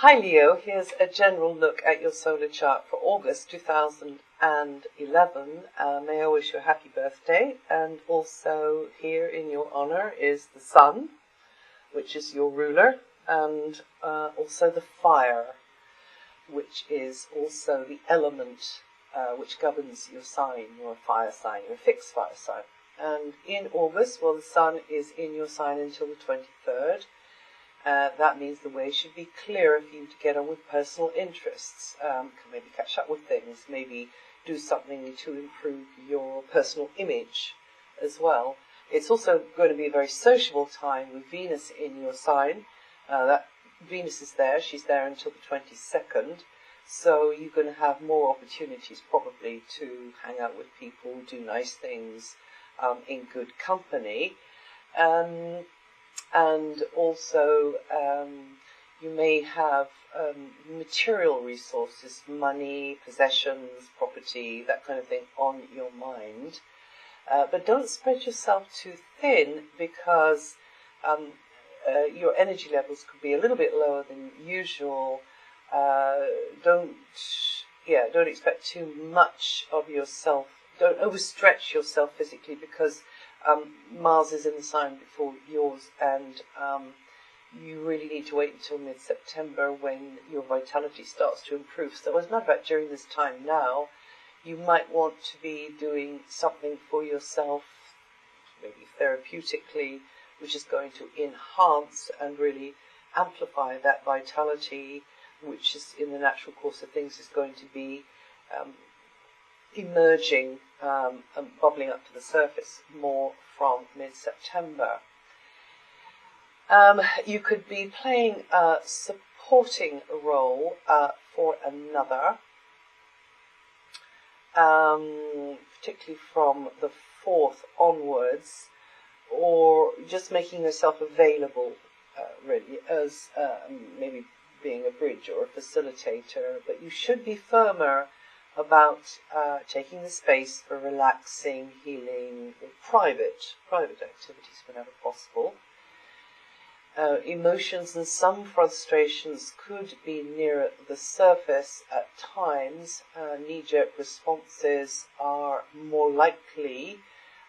Hi Leo, here's a general look at your solar chart for August 2011. May I wish you a happy birthday, and also here in your honor is the sun, which is your ruler, and also the fire, which is also the element which governs your sign, your fire sign, your fixed fire sign. And in August, well, the sun is in your sign until the 23rd. That means the way should be clearer for you to get on with personal interests. Maybe catch up with things, maybe do something to improve your personal image as well. It's also going to be a very sociable time with Venus in your sign. That Venus is there, she's there until the 22nd. So you're going to have more opportunities probably to hang out with people, do nice things in good company. And also you may have material resources, money, possessions, property, that kind of thing on your mind. But don't spread yourself too thin, because your energy levels could be a little bit lower than usual. Don't expect too much of yourself. Don't overstretch yourself physically, because Mars is in the sign before yours, and you really need to wait until mid-September when your vitality starts to improve. So as a matter of fact, during this time now, you might want to be doing something for yourself, maybe therapeutically, which is going to enhance and really amplify that vitality, which is in the natural course of things is going to be emerging and bubbling up to the surface more from mid-September. You could be playing a supporting role for another, particularly from the 4th onwards, or just making yourself available really as maybe being a bridge or a facilitator. But you should be firmer about taking the space for relaxing, healing, or private activities whenever possible. Emotions and some frustrations could be near the surface at times. Knee-jerk responses are more likely,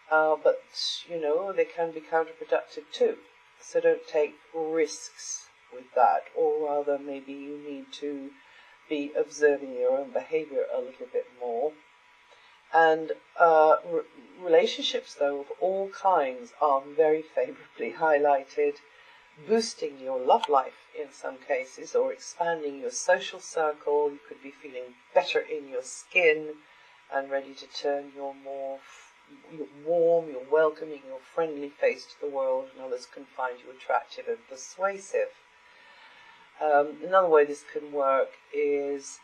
but they can be counterproductive too. So don't take risks with that, or rather maybe you need to be observing your own behavior a little bit more. And relationships, though, of all kinds are very favorably highlighted, boosting your love life in some cases, or expanding your social circle. You could be feeling better in your skin and ready to turn your warm, your welcoming, your friendly face to the world, and others can find you attractive and persuasive. Another way this can work is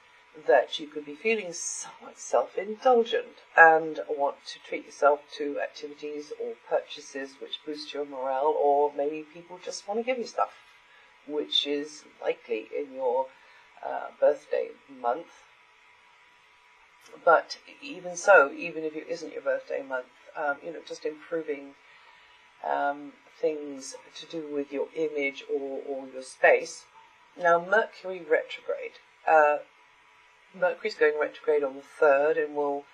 that you could be feeling somewhat self-indulgent and want to treat yourself to activities or purchases which boost your morale, or maybe people just want to give you stuff, which is likely in your birthday month. But even so, even if it isn't your birthday month, just improving things to do with your image or your space. Now, Mercury retrograde. Mercury's going retrograde on the 3rd and will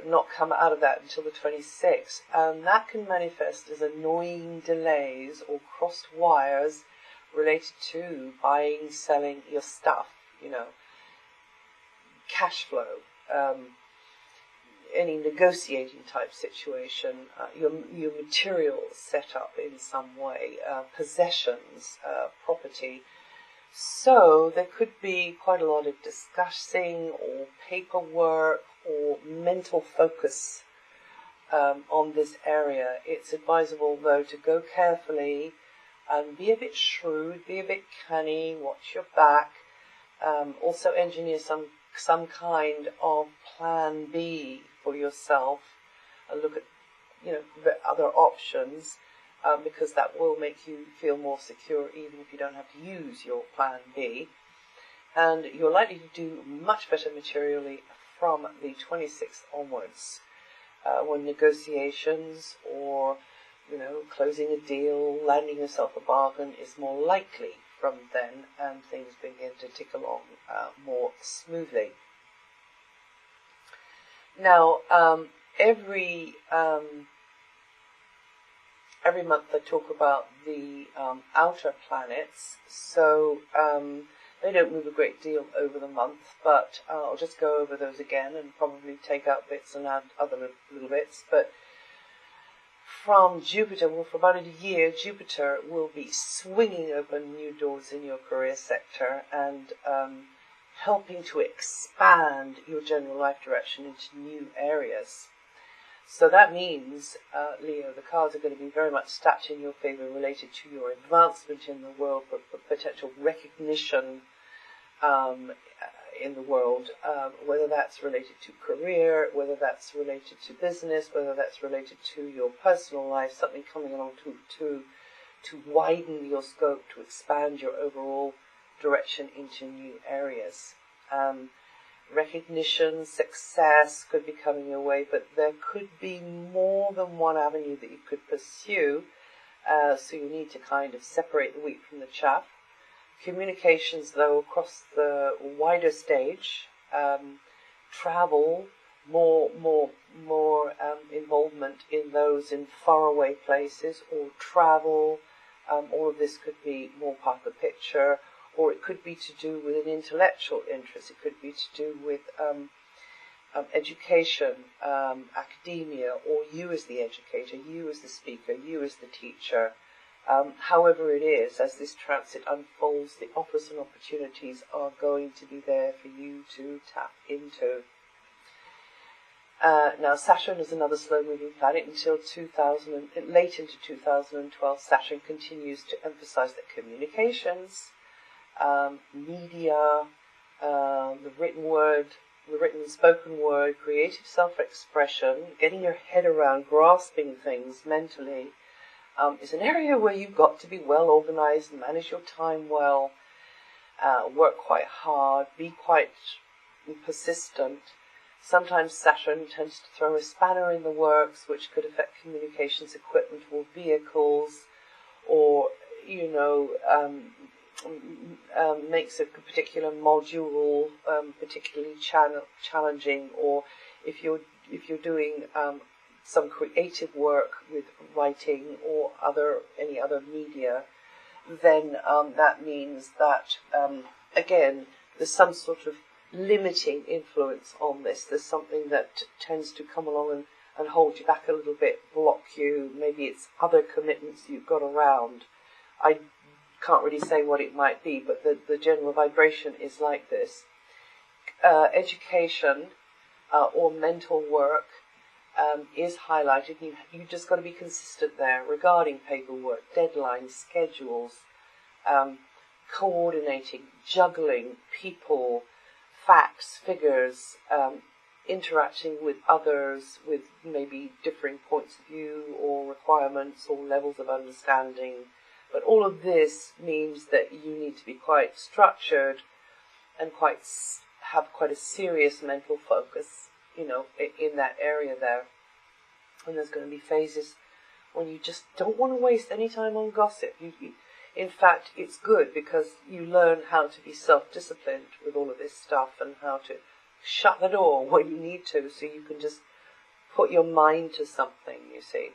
not come out of that until the 26th. And that can manifest as annoying delays or crossed wires related to buying, selling your stuff, cash flow, any negotiating type situation, your material set up in some way, possessions, property. So there could be quite a lot of discussing or paperwork or mental focus on this area. It's advisable, though, to go carefully and be a bit shrewd, be a bit canny, watch your back. Also engineer some kind of plan B for yourself and look at other options. Because that will make you feel more secure even if you don't have to use your plan B. And you're likely to do much better materially from the 26th onwards, when negotiations or, closing a deal, landing yourself a bargain is more likely from then, and things begin to tick along more smoothly. Now, every month I talk about the outer planets, so they don't move a great deal over the month, but I'll just go over those again and probably take out bits and add other little bits. But from Jupiter, well, for about a year, Jupiter will be swinging open new doors in your career sector and helping to expand your general life direction into new areas. So that means, Leo, the cards are going to be very much stacked in your favor related to your advancement in the world, but potential recognition in the world, whether that's related to career, whether that's related to business, whether that's related to your personal life, something coming along to widen your scope, to expand your overall direction into new areas. Recognition, success could be coming your way, but there could be more than one avenue that you could pursue, so you need to kind of separate the wheat from the chaff. Communications, though, across the wider stage, travel, more involvement in those in faraway places, or travel. All of this could be more part of the picture, or it could be to do with an intellectual interest. It could be to do with education, academia, or you as the educator, you as the speaker, you as the teacher. However it is, as this transit unfolds, the offers and opportunities are going to be there for you to tap into. Now, Saturn is another slow-moving planet until late into 2012. Saturn continues to emphasize that communications, media, the written word, the written and spoken word, creative self-expression, getting your head around, grasping things mentally, is an area where you've got to be well organized, manage your time well, work quite hard, be quite persistent. Sometimes Saturn tends to throw a spanner in the works, which could affect communications equipment or vehicles, or, makes a particular module particularly challenging, or if you're doing some creative work with writing or any other media, then that means that again there's some sort of limiting influence on this. There's something that tends to come along and hold you back a little bit, block you. Maybe it's other commitments you've got around. I can't really say what it might be, but the general vibration is like this. Education or mental work is highlighted. You just got to be consistent there regarding paperwork, deadlines, schedules, coordinating, juggling people, facts, figures, interacting with others with maybe differing points of view or requirements or levels of understanding. But all of this means that you need to be quite structured and have quite a serious mental focus, in that area there. And there's going to be phases when you just don't want to waste any time on gossip. In fact, it's good because you learn how to be self-disciplined with all of this stuff and how to shut the door when you need to, so you can just put your mind to something, you see.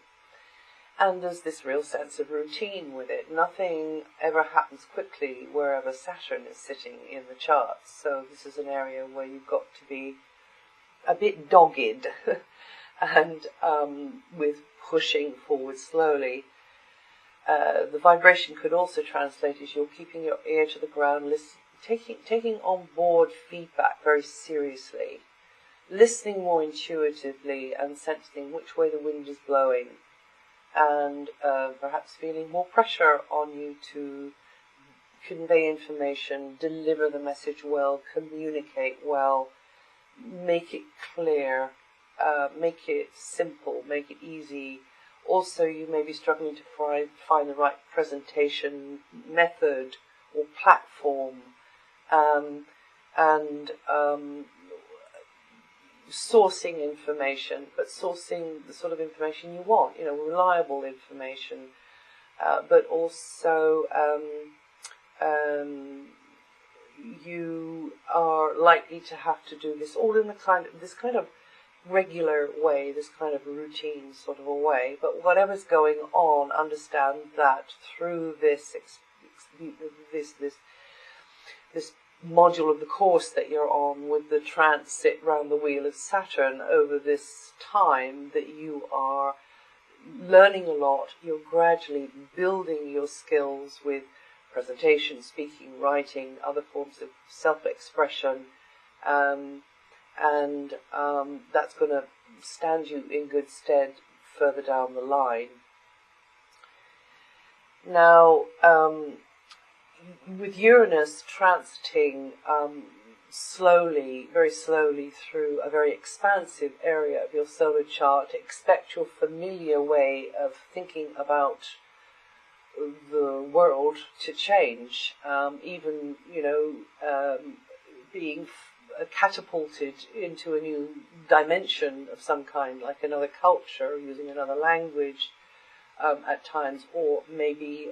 And there's this real sense of routine with it. Nothing ever happens quickly wherever Saturn is sitting in the charts. So this is an area where you've got to be a bit dogged and with pushing forward slowly. The vibration could also translate as you're keeping your ear to the ground, taking on board feedback very seriously, listening more intuitively and sensing which way the wind is blowing, and perhaps feeling more pressure on you to convey information, deliver the message well, communicate well, make it clear, make it simple, make it easy. Also, you may be struggling to find the right presentation method or platform, and sourcing information, but sourcing the sort of information you want, reliable information, but also you are likely to have to do this all in this kind of regular way, this kind of routine sort of a way. But whatever's going on, understand that through this module of the course that you're on, with the transit round the wheel of Saturn over this time, that you are learning a lot. You're gradually building your skills with presentation, speaking, writing, other forms of self-expression, and that's going to stand you in good stead further down the line. Now, with Uranus transiting very slowly through a very expansive area of your solar chart, expect your familiar way of thinking about the world to change, even, being catapulted into a new dimension of some kind, like another culture, using another language at times, or maybe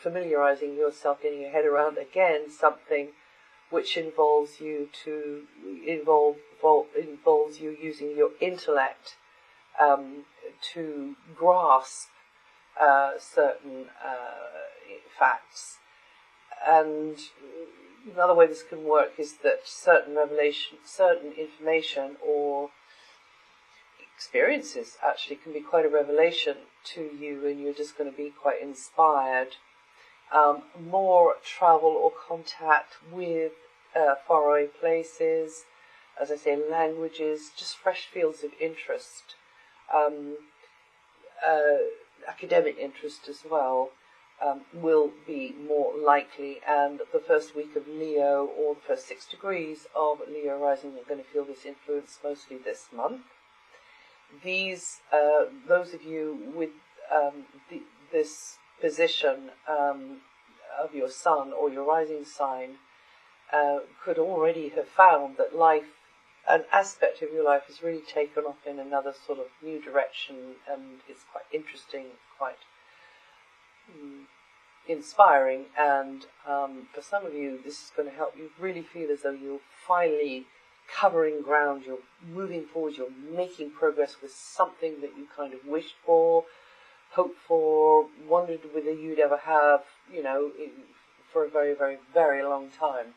familiarizing yourself, getting your head around again something which involves you using your intellect to grasp certain facts. And another way this can work is that certain information or experiences actually can be quite a revelation to you, and you're just going to be quite inspired. More travel or contact with faraway places, as I say, languages, just fresh fields of interest, academic interest as well, will be more likely. And the first week of Leo, or the first 6 degrees of Leo rising, are going to feel this influence mostly this month. Those of you with this position of your sun or your rising sign could already have found that an aspect of your life has really taken off in another sort of new direction, and it's quite interesting, quite inspiring. And for some of you, this is going to help you really feel as though you're finally covering ground, you're moving forward, you're making progress with something that you kind of wished for, hoped for, wondered whether you'd ever have, for a very, very, very long time.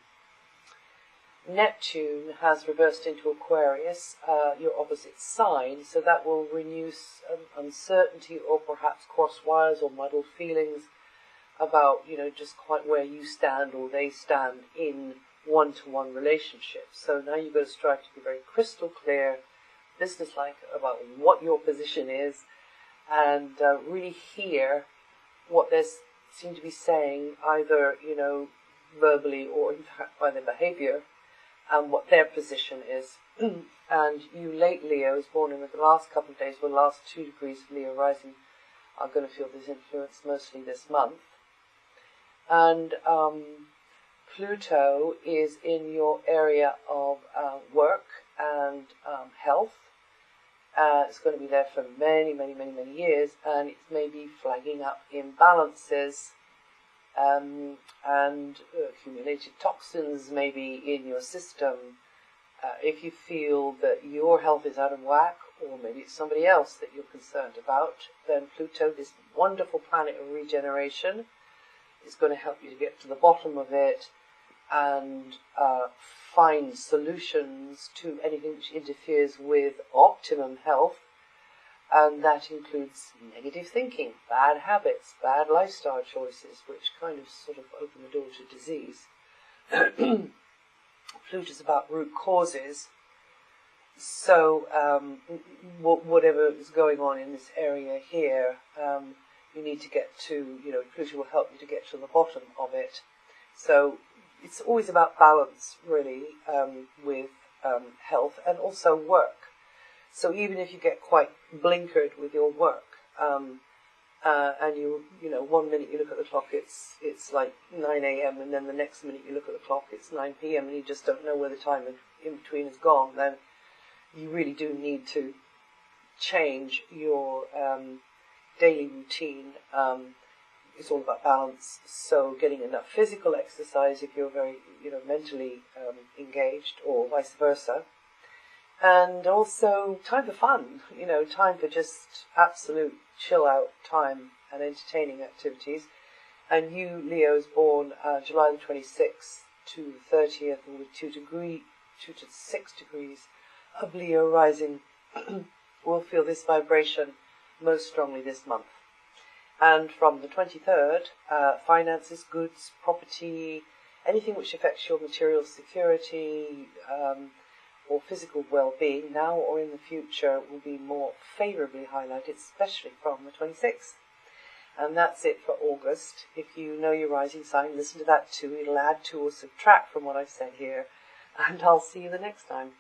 Neptune has reversed into Aquarius, your opposite sign, so that will renew uncertainty, or perhaps cross wires or muddled feelings about, just quite where you stand or they stand in one-to-one relationships. So now you've got to strive to be very crystal clear, businesslike about what your position is, and really hear what they seem to be saying, either, verbally or in fact by their behavior, and what their position is. And you late Leos, born in the last couple of days, or the last 2 degrees of Leo rising, are going to feel this influence mostly this month. And Pluto is in your area of work and health. It's going to be there for many, many, many, many years, and it's maybe flagging up imbalances and accumulated toxins maybe in your system. If you feel that your health is out of whack, or maybe it's somebody else that you're concerned about, then Pluto, this wonderful planet of regeneration, is going to help you to get to the bottom of it and find solutions to anything which interferes with optimum health. And that includes negative thinking, bad habits, bad lifestyle choices, which kind of sort of open the door to disease. Pluto's about root causes. So whatever is going on in this area here, you need to get to, Pluto will help you to get to the bottom of it. So it's always about balance, really, with health and also work. So even if you get quite blinkered with your work, and you 1 minute you look at the clock, it's like 9 a.m. and then the next minute you look at the clock, it's 9 p.m. and you just don't know where the time in between has gone, then you really do need to change your daily routine, it's all about balance. So getting enough physical exercise if you're very, mentally engaged, or vice versa. And also time for fun, time for just absolute chill out time and entertaining activities. And you, Leos, born July the 26th to the 30th, with 2 to 6 degrees of Leo rising, will feel this vibration most strongly this month. And from the 23rd, finances, goods, property, anything which affects your material security or physical well-being now or in the future will be more favourably highlighted, especially from the 26th. And that's it for August. If you know your rising sign, listen to that too. It'll add to or subtract from what I've said here. And I'll see you the next time.